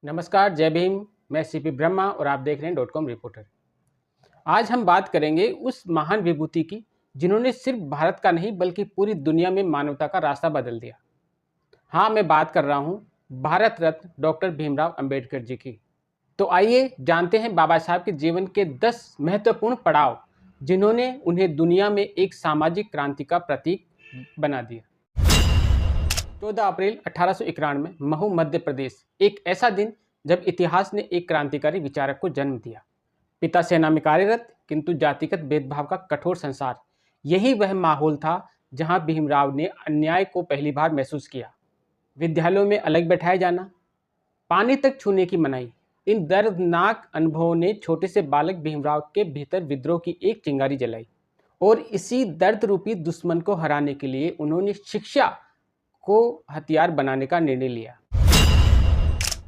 नमस्कार, जय भीम। मैं सीपी ब्रह्मा और आप देख रहे हैं .com रिपोर्टर। आज हम बात करेंगे उस महान विभूति की जिन्होंने सिर्फ भारत का नहीं बल्कि पूरी दुनिया में मानवता का रास्ता बदल दिया। हाँ, मैं बात कर रहा हूँ भारत रत्न डॉक्टर भीमराव अंबेडकर जी की। तो आइए जानते हैं बाबा साहब के जीवन के 10 महत्वपूर्ण पड़ाव जिन्होंने उन्हें दुनिया में एक सामाजिक क्रांति का प्रतीक बना दिया। 14 अप्रैल 1891 महू मध्य प्रदेश, एक ऐसा दिन जब इतिहास ने एक क्रांतिकारी विचारक को जन्म दिया। पिता सेना में कार्यरत किंतु जातिगत भेदभाव का कठोर संसार, यही वह माहौल था जहां भीमराव ने अन्याय को पहली बार महसूस किया। विद्यालयों में अलग बैठाया जाना, पानी तक छूने की मनाही, इन दर्दनाक अनुभवों ने छोटे से बालक भीमराव के भीतर विद्रोह की एक चिंगारी जलाई और इसी दर्द रूपी दुश्मन को हराने के लिए उन्होंने शिक्षा को हथियार बनाने का निर्णय लिया।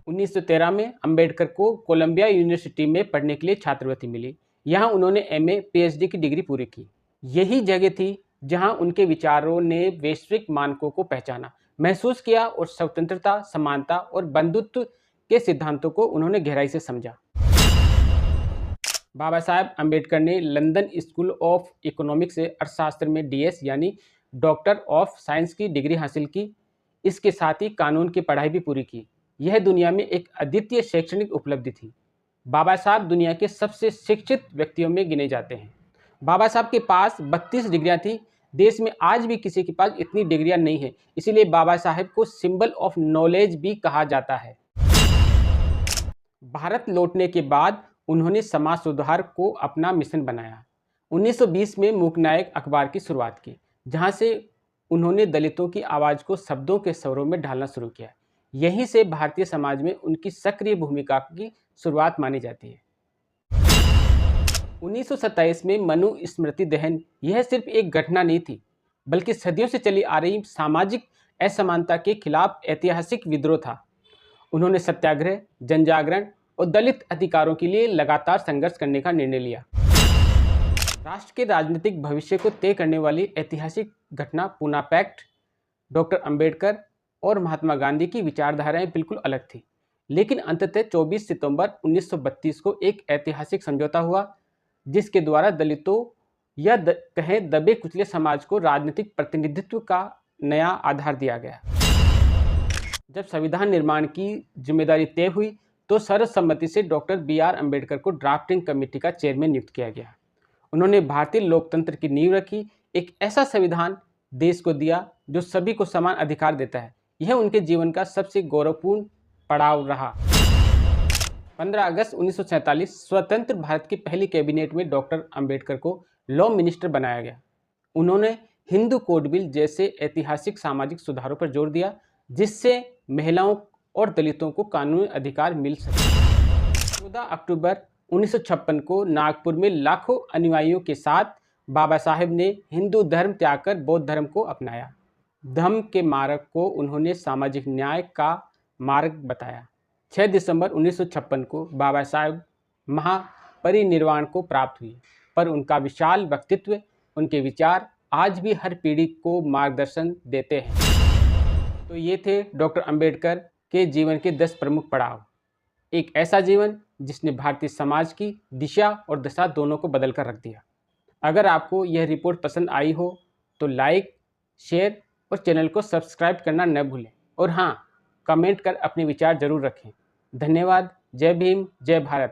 1913 में अंबेडकर को कोलंबिया यूनिवर्सिटी में पढ़ने के लिए छात्रवृत्ति मिली। यहाँ उन्होंने एमए, पीएचडी की डिग्री पूरी की। यही जगह थी जहाँ उनके विचारों ने वैश्विक मानकों को पहचाना, महसूस किया और स्वतंत्रता, समानता और बंधुत्व के सिद्धांतों को उन्होंने गहराई से समझा। बाबा साहब अंबेडकर ने लंदन स्कूल ऑफ इकोनॉमिक्स से अर्थशास्त्र में डीएस यानी डॉक्टर ऑफ साइंस की डिग्री हासिल की। इसके साथ ही कानून की पढ़ाई भी पूरी की। यह दुनिया में एक अद्वितीय शैक्षणिक उपलब्धि थी। बाबा साहब दुनिया के सबसे शिक्षित व्यक्तियों में गिने जाते हैं। बाबा साहब के पास 32 डिग्रियां थी। देश में आज भी किसी के पास इतनी डिग्रियां नहीं है, इसीलिए बाबा साहब को सिंबल ऑफ नॉलेज भी कहा जाता है। भारत लौटने के बाद उन्होंने समाज सुधार को अपना मिशन बनाया। 1920 में मूकनायक अखबार की शुरुआत की, जहां से उन्होंने दलितों की आवाज़ को शब्दों के स्वरों में ढालना शुरू किया। यहीं से भारतीय समाज में उनकी सक्रिय भूमिका की शुरुआत मानी जाती है। 1927 में मनु स्मृति दहन, यह सिर्फ एक घटना नहीं थी बल्कि सदियों से चली आ रही सामाजिक असमानता के खिलाफ ऐतिहासिक विद्रोह था। उन्होंने सत्याग्रह, जनजागरण और दलित अधिकारों के लिए लगातार संघर्ष करने का निर्णय लिया। राष्ट्र के राजनीतिक भविष्य को तय करने वाली ऐतिहासिक घटना पूना पैक्ट, डॉक्टर अंबेडकर और महात्मा गांधी की विचारधाराएं बिल्कुल अलग थी, लेकिन अंततः 24 सितंबर 1932 को एक ऐतिहासिक समझौता हुआ जिसके द्वारा दलितों या कहें दबे कुचले समाज को राजनीतिक प्रतिनिधित्व का नया आधार दिया गया। जब संविधान निर्माण की जिम्मेदारी तय हुई तो सर्वसम्मति से डॉक्टर BR अंबेडकर को ड्राफ्टिंग कमेटी का चेयरमैन नियुक्त किया गया। उन्होंने भारतीय लोकतंत्र की नींव रखी, एक ऐसा संविधान देश को दिया जो सभी को समान अधिकार देता है। यह उनके जीवन का सबसे गौरवपूर्ण पड़ाव रहा। 15 अगस्त 1947 स्वतंत्र भारत की पहली कैबिनेट में डॉक्टर अंबेडकर को लॉ मिनिस्टर बनाया गया। उन्होंने हिंदू कोड बिल जैसे ऐतिहासिक सामाजिक सुधारों पर जोर दिया जिससे महिलाओं और दलितों को कानूनी अधिकार मिल सके। 14 अक्टूबर 1956 को नागपुर में लाखों अनुयायियों के साथ बाबा साहेब ने हिंदू धर्म त्याग कर बौद्ध धर्म को अपनाया। धम्म के मार्ग को उन्होंने सामाजिक न्याय का मार्ग बताया। 6 दिसंबर 1956 को बाबा साहेब महापरिनिर्वाण को प्राप्त हुए, पर उनका विशाल व्यक्तित्व, उनके विचार आज भी हर पीढ़ी को मार्गदर्शन देते हैं। तो ये थे डॉक्टर अंबेडकर के जीवन के 10 प्रमुख पड़ाव। एक ऐसा जीवन जिसने भारतीय समाज की दिशा और दशा दोनों को बदल कर रख दिया। अगर आपको यह रिपोर्ट पसंद आई हो तो लाइक, शेयर और चैनल को सब्सक्राइब करना न भूलें। और हाँ, कमेंट कर अपने विचार जरूर रखें। धन्यवाद। जय भीम, जय भारत।